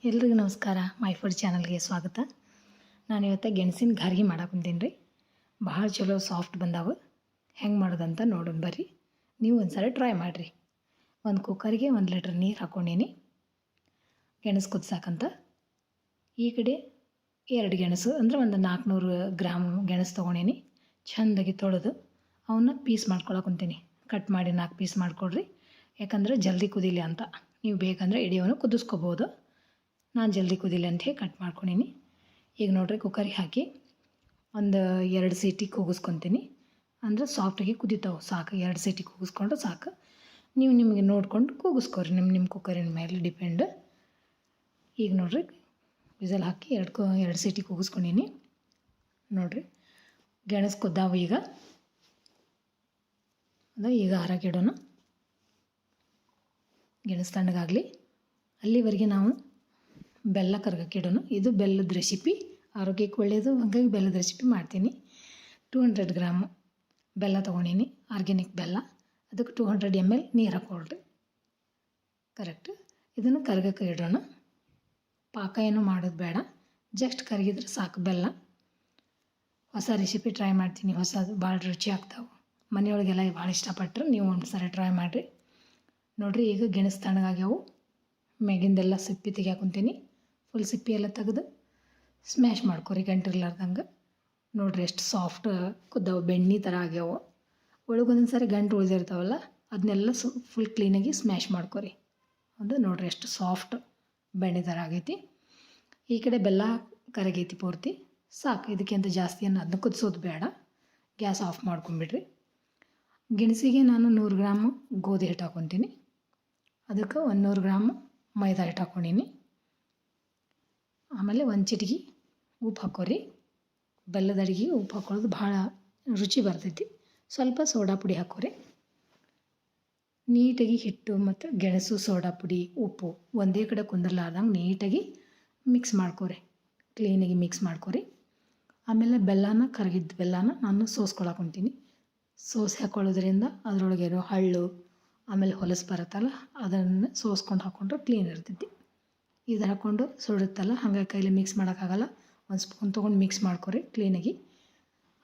ಎಲ್ರಿಗೂ ನಮಸ್ಕಾರ. My food ಚಾನಲ್ಗೆ ಸ್ವಾಗತ. ನಾನು ಇವತ್ತು ಗೆಣಸಿನ ಗಾರ್ಗಿ ಮಾಡಾಕುಂತೀನಿ ರೀ. ಭಾಳ ಚಲೋ ಸಾಫ್ಟ್ ಬಂದಾವು. ಹೆಂಗೆ ಮಾಡೋದಂತ ನೋಡೋಣ ಬರ್ರಿ. ನೀವು ಒಂದ್ಸಲ ಟ್ರೈ ಮಾಡಿರಿ. ಒಂದು ಕುಕ್ಕರ್ಗೆ 1 ಲೀಟ್ರ್ ನೀರು ಹಾಕ್ಕೊಂಡೀನಿ ಗೆಣಸು ಕುದಿಸಾಕಂತ. ಈ ಕಡೆ 2 ಗೆಣಸು ಅಂದರೆ ಒಂದು 400 ಗ್ರಾಮ್ ಗೆಣಸು ತೊಗೊಂಡೀನಿ. ಚೆಂದಾಗಿ ತೊಳೆದು ಅವನ್ನ ಪೀಸ್ ಮಾಡ್ಕೊಳಕುಂತೀನಿ. ಕಟ್ ಮಾಡಿ 4 ಪೀಸ್ ಮಾಡಿಕೊಡ್ರಿ. ಯಾಕಂದರೆ ಜಲ್ದಿ ಕುದೀಲಿ ಅಂತ. ನೀವು ಬೇಕಂದರೆ ಇಡಿಯೋನು ಕುದಿಸ್ಕೋಬೋದು. ನಾನು ಜಲ್ದಿ ಕುದಿಲಿ ಅಂತ ಹೇಳಿ ಕಟ್ ಮಾಡ್ಕೊಂಡೀನಿ. ಈಗ ನೋಡಿರಿ, ಕುಕ್ಕರಿಗೆ ಹಾಕಿ ಒಂದು 2 ಸೀಟಿ ಕೂಗಿಸ್ಕೊತೀನಿ. ಅಂದರೆ ಸಾಫ್ಟಾಗಿ ಕುದಿತಾವೆ ಸಾಕು. 2 ಸೀಟಿ ಕೂಗಿಸ್ಕೊಂಡ್ರೆ ಸಾಕು. ನೀವು ನಿಮಗೆ ನೋಡ್ಕೊಂಡು ಕೂಗಿಸ್ಕೊರಿ. ನಿಮ್ಮ ಕುಕ್ಕರಿನ ಮೇಲೆ ಡಿಪೆಂಡ್. ಈಗ ನೋಡಿರಿ, ವಿಸಲ್ ಹಾಕಿ 2 ಸೀಟಿ ಕೂಗಿಸ್ಕೊಂಡೀನಿ. ನೋಡಿರಿ, ಗೆಣಸು ಕುದ್ದಾವು. ಈಗ ಆರಾಕಿಡೋಣ. ಗೆಣಸು ತಣ್ಣಗಾಗಲಿ. ಅಲ್ಲಿವರೆಗೆ ನಾವು ಬೆಲ್ಲ ಕರಗಕ್ಕಿಡೋಣ. ಇದು ಬೆಲ್ಲದ ರೆಸಿಪಿ, ಆರೋಗ್ಯಕ್ಕೆ ಒಳ್ಳೆಯದು. ಹಾಗಾಗಿ ಬೆಲ್ಲದ ರೆಸಿಪಿ ಮಾಡ್ತೀನಿ. 200 ಗ್ರಾಮ್ ಬೆಲ್ಲ ತೊಗೊಂಡೀನಿ, ಆರ್ಗ್ಯಾನಿಕ್ ಬೆಲ್ಲ. ಅದಕ್ಕೆ 200 ml ನೀರು ಹಾಕ್ಕೊಳ್ರಿ. ಕರೆಕ್ಟ್. ಇದನ್ನು ಕರಗಕ್ಕೆ ಇಡೋಣ. ಪಾಕ ಏನೂ ಮಾಡೋದು ಬೇಡ, ಜಸ್ಟ್ ಕರಗಿದ್ರೆ ಸಾಕು ಬೆಲ್ಲ. ಹೊಸ ರೆಸಿಪಿ ಟ್ರೈ ಮಾಡ್ತೀನಿ. ಹೊಸದು ಭಾಳ ರುಚಿ ಆಗ್ತಾವೆ. ಮನೆಯೊಳಗೆಲ್ಲ ಭಾಳ ಇಷ್ಟಪಟ್ಟರು. ನೀವು ಒಂದು ಸರಿ ಟ್ರೈ ಮಾಡಿರಿ. ನೋಡಿರಿ, ಈಗ ಗೆಣಸು ತಣ್ಣಗಾಗ್ಯಾವು. ಮ್ಯಾಗಿಂದೆಲ್ಲ ಸಿಪ್ಪಿ ತೆಗಿಯಾಕುಂತೀನಿ. ಫುಲ್ ಸಿಪ್ಪಿ ಎಲ್ಲ ತೆಗೆದು ಸ್ಮ್ಯಾಶ್ ಮಾಡ್ಕೊರಿ ಗಂಟಿರ್ಲಾರ್ದಂಗೆ. ನೋಡಿರಿ, ಎಷ್ಟು ಸಾಫ್ಟ್ ಕುದ್ದಾವು, ಬೆಣ್ಣೆ ಥರ ಆಗ್ಯಾವು. ಒಳಗೊಂದೊಂದು ಸಾರಿ ಗಂಟು ಉಳಿದಿರ್ತಾವಲ್ಲ, ಅದನ್ನೆಲ್ಲ ಫುಲ್ ಕ್ಲೀನಾಗಿ ಸ್ಮ್ಯಾಶ್ ಮಾಡ್ಕೊರಿ. ಅದು ನೋಡಿರಿ, ಎಷ್ಟು ಸಾಫ್ಟ್ ಬೆಣ್ಣೆ ಥರ ಆಗೈತಿ. ಈ ಕಡೆ ಬೆಲ್ಲ ಕರಗೈತಿ ಪೂರ್ತಿ. ಸಾಕು. ಇದಕ್ಕಿಂತ ಜಾಸ್ತಿ ಅದನ್ನ ಕುದಿಸೋದು ಬೇಡ. ಗ್ಯಾಸ್ ಆಫ್ ಮಾಡ್ಕೊಂಬಿಡ್ರಿ. ಗೆಣಸಿಗೆ ನಾನು 100 ಗ್ರಾಮ್ ಗೋಧಿ ಹಿಟ್ಟು ಹಾಕ್ಕೊತೀನಿ. ಅದಕ್ಕೆ 100 ಗ್ರಾಮ್ ಮೈದಾ ಹಿಟ್ಟು ಹಾಕ್ಕೊಂಡೀನಿ. ಆಮೇಲೆ 1 ಚಿಟಿಕೆ ಉಪ್ಪು ಹಾಕೋರಿ. ಬೆಲ್ಲದ ಅಡಿಗೆಗೆ ಉಪ್ಪು ಹಾಕೊಳ್ಳೋದು ಭಾಳ ರುಚಿ ಬರ್ತೈತಿ. ಸ್ವಲ್ಪ ಸೋಡಾ ಪುಡಿ ಹಾಕೋರಿ. ನೀಟಾಗಿ ಹಿಟ್ಟು ಮತ್ತು ಗೆಣಸು, ಸೋಡಾ ಪುಡಿ, ಉಪ್ಪು ಒಂದೇ ಕಡೆ ಕುಂದರ್ಲಾರ್ದಂಗೆ ನೀಟಾಗಿ ಮಿಕ್ಸ್ ಮಾಡ್ಕೊರಿ. ಕ್ಲೀನಾಗಿ ಮಿಕ್ಸ್ ಮಾಡ್ಕೊರಿ. ಆಮೇಲೆ ಕರಗಿದ್ದ ಬೆಲ್ಲನ ನಾನು ಸೋಸ್ಕೊಳಕುಂತೀನಿ. ಸೋಸಿ ಹಾಕ್ಕೊಳ್ಳೋದ್ರಿಂದ ಅದರೊಳಗೇನೋ ಹಳ್ಳು ಆಮೇಲೆ ಹೊಲಸು ಬರುತ್ತಲ್ಲ, ಅದನ್ನು ಸೋಸ್ಕೊಂಡು ಹಾಕ್ಕೊಂಡ್ರೆ ಕ್ಲೀನ್ ಇರ್ತೈತಿ. ಇದು ಹಾಕ್ಕೊಂಡು ಸುಡುತ್ತಲ್ಲ, ಹಾಗಾಗಿ ಕೈಲಿ ಮಿಕ್ಸ್ ಮಾಡೋಕ್ಕಾಗಲ್ಲ. 1 ಸ್ಪೂನ್ ತೊಗೊಂಡು ಮಿಕ್ಸ್ ಮಾಡ್ಕೊರಿ ಕ್ಲೀನಾಗಿ.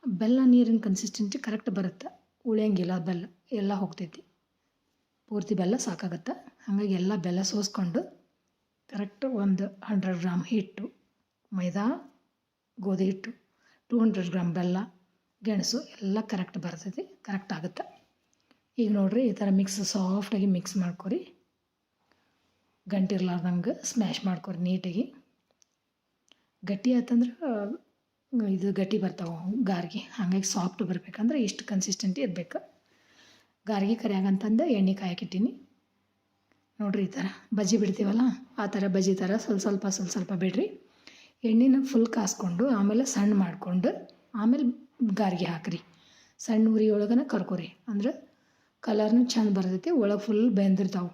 ಬೆಲ್ಲ ನೀರಿನ ಕನ್ಸಿಸ್ಟೆನ್ಸಿ ಕರೆಕ್ಟ್ ಬರುತ್ತೆ. ಉಳಿಯಂಗಿಲ್ಲ ಬೆಲ್ಲ, ಎಲ್ಲ ಹೋಗ್ತೈತಿ. ಪೂರ್ತಿ ಬೆಲ್ಲ ಸಾಕಾಗತ್ತೆ. ಹಾಗಾಗಿ ಎಲ್ಲ ಬೆಲ್ಲ ಸೋಸ್ಕೊಂಡು ಕರೆಕ್ಟು 100 ಗ್ರಾಮ್ ಹಿಟ್ಟು, ಮೈದಾ, ಗೋಧಿ ಹಿಟ್ಟು, 200 ಗ್ರಾಮ್ ಬೆಲ್ಲ, ಗೆಣಸು ಎಲ್ಲ ಕರೆಕ್ಟ್ ಬರ್ತೈತಿ. ಕರೆಕ್ಟ್ ಆಗುತ್ತೆ. ಈಗ ನೋಡಿರಿ, ಈ ಥರ ಸಾಫ್ಟಾಗಿ ಮಿಕ್ಸ್ ಮಾಡ್ಕೊರಿ. ಗಂಟಿರ್ಲಾರ್ದಂಗೆ ಸ್ಮ್ಯಾಶ್ ಮಾಡ್ಕೊರಿ ನೀಟಾಗಿ. ಗಟ್ಟಿ ಆಯ್ತಂದ್ರೆ ಇದು ಗಟ್ಟಿ ಬರ್ತಾವೆ ಗಾರ್ಗಿ. ಹಾಗಾಗಿ ಸಾಫ್ಟ್ ಬರಬೇಕಂದ್ರೆ ಇಷ್ಟು ಕನ್ಸಿಸ್ಟೆಂಟಿ ಇರಬೇಕು. ಗಾರ್ಗಿ ಕರಿಯಾಗಂತಂದು ಎಣ್ಣೆ ಕಾಯಕ್ಕಿಟ್ಟೀನಿ. ನೋಡಿರಿ, ಈ ಥರ ಬಜ್ಜಿ ಬಿಡ್ತೀವಲ್ಲ, ಆ ಥರ ಬಜ್ಜಿ ಥರ ಸ್ವಲ್ಪ ಬಿಡ್ರಿ. ಎಣ್ಣೆನ ಫುಲ್ ಕಾಸ್ಕೊಂಡು ಆಮೇಲೆ ಸಣ್ಣ ಮಾಡಿಕೊಂಡು ಆಮೇಲೆ ಗಾರ್ಗಿ ಹಾಕಿರಿ. ಸಣ್ಣ ಉರಿ ಒಳಗನ ಕರ್ಕೊರಿ. ಅಂದ್ರೆ ಕಲರ್ನು ಚೆಂದ ಬರ್ತೈತಿ. ಒಳಗೆ ಫುಲ್ ಬೆಂದಿರ್ತಾವೆ.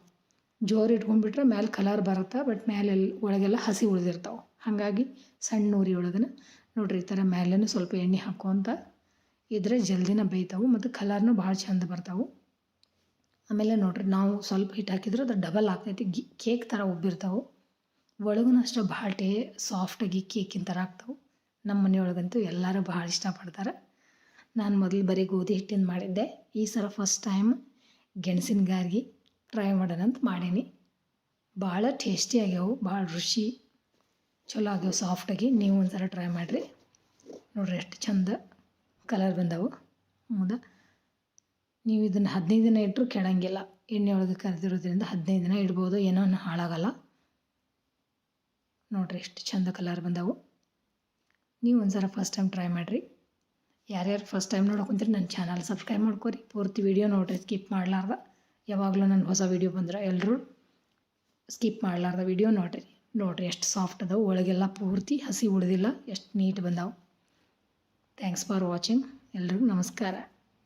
ಜೋರು ಇಟ್ಕೊಂಡ್ಬಿಟ್ರೆ ಮೇಲೆ ಕಲರ್ ಬರುತ್ತೆ, ಬಟ್ ಮೇಲೆ ಒಳಗೆಲ್ಲ ಹಸಿ ಉಳಿದಿರ್ತಾವೆ. ಹಾಗಾಗಿ ಸಣ್ಣ ಉರಿ ಒಳಗನ ನೋಡಿರಿ, ಈ ಥರ ಮೇಲೇನು ಸ್ವಲ್ಪ ಎಣ್ಣೆ ಹಾಕ್ಕೊಂತ ಇದ್ರೆ ಜಲ್ದಿನ ಬೇಯ್ತಾವೆ ಮತ್ತು ಕಲರ್ನು ಭಾಳ ಚೆಂದ ಬರ್ತಾವೆ. ಆಮೇಲೆ ನೋಡಿರಿ, ನಾವು ಸ್ವಲ್ಪ ಹಿಟ್ಟು ಹಾಕಿದ್ರೆ ಅದು ಡಬಲ್ ಆಗ್ತೈತಿ. ಕೇಕ್ ಥರ ಉಬ್ಬಿರ್ತಾವೆ. ಒಳಗೂ ಅಷ್ಟೇ ಭಾಳ ಸಾಫ್ಟಾಗಿ ಕೇಕಿನ ಥರ ಆಗ್ತಾವೆ. ನಮ್ಮ ಮನೆಯೊಳಗಂತೂ ಎಲ್ಲರೂ ಭಾಳ ಇಷ್ಟಪಡ್ತಾರೆ. ನಾನು ಮೊದಲು ಬರೀ ಗೋಧಿ ಹಿಟ್ಟಿಂದ ಮಾಡಿದ್ದೆ. ಈ ಸಲ ಫಸ್ಟ್ ಟೈಮ್ ಗೆಣಸಿನ ಗಾರ್ಗಿ ಟ್ರೈ ಮಾಡೋಣ ಅಂತ ಮಾಡೀನಿ. ಭಾಳ ಟೇಸ್ಟಿ ಆಗ್ಯಾವು, ಭಾಳ ರುಚಿ ಚಲೋ ಆಗ್ಯಾವ ಸಾಫ್ಟಾಗಿ. ನೀವು ಒಂದ್ಸಲ ಟ್ರೈ ಮಾಡಿರಿ. ನೋಡಿರಿ, ಎಷ್ಟು ಚಂದ ಕಲರ್ ಬಂದವು. ಹೌದಾ? ನೀವು ಇದನ್ನು 15 ದಿನ ಇಟ್ಟರು ಕೆಡಂಗಿಲ್ಲ. ಎಣ್ಣೆ ಒಳಗೆ ಕರೆದಿರೋದ್ರಿಂದ 15 ದಿನ ಇಡ್ಬೋದು, ಏನೋ ಹಾಳಾಗಲ್ಲ. ನೋಡಿರಿ, ಎಷ್ಟು ಚಂದ ಕಲರ್ ಬಂದವು. ನೀವು ಒಂದ್ಸಲ ಫಸ್ಟ್ ಟೈಮ್ ಟ್ರೈ ಮಾಡಿರಿ. ಯಾರ್ಯಾರು ಫಸ್ಟ್ ಟೈಮ್ ನೋಡೋಕುಂತೀರಿ ನನ್ನ ಚಾನಲ್ ಸಬ್ಸ್ಕ್ರೈಬ್ ಮಾಡ್ಕೊರಿ. ಪೂರ್ತಿ ವೀಡಿಯೋ ನೋಡಿರಿ, ಸ್ಕಿಪ್ ಮಾಡಲಾರ್ದ. ಯಾವಾಗಲೂ ನನ್ನ ಹೊಸ ವೀಡಿಯೋ ಬಂದ್ರೆ ಎಲ್ಲರೂ ಸ್ಕಿಪ್ ಮಾಡಲಾರ್ದ ವೀಡಿಯೋ ನೋಡಿರಿ ಎಷ್ಟು ಸಾಫ್ಟ್ ಅದಾವೆ. ಒಳಗೆಲ್ಲ ಪೂರ್ತಿ ಹಸಿ ಉಳಿದಿಲ್ಲ. ಎಷ್ಟು ನೀಟ್ ಬಂದಾವೆ. Thanks for watching. ಎಲ್ರಿಗೂ ನಮಸ್ಕಾರ.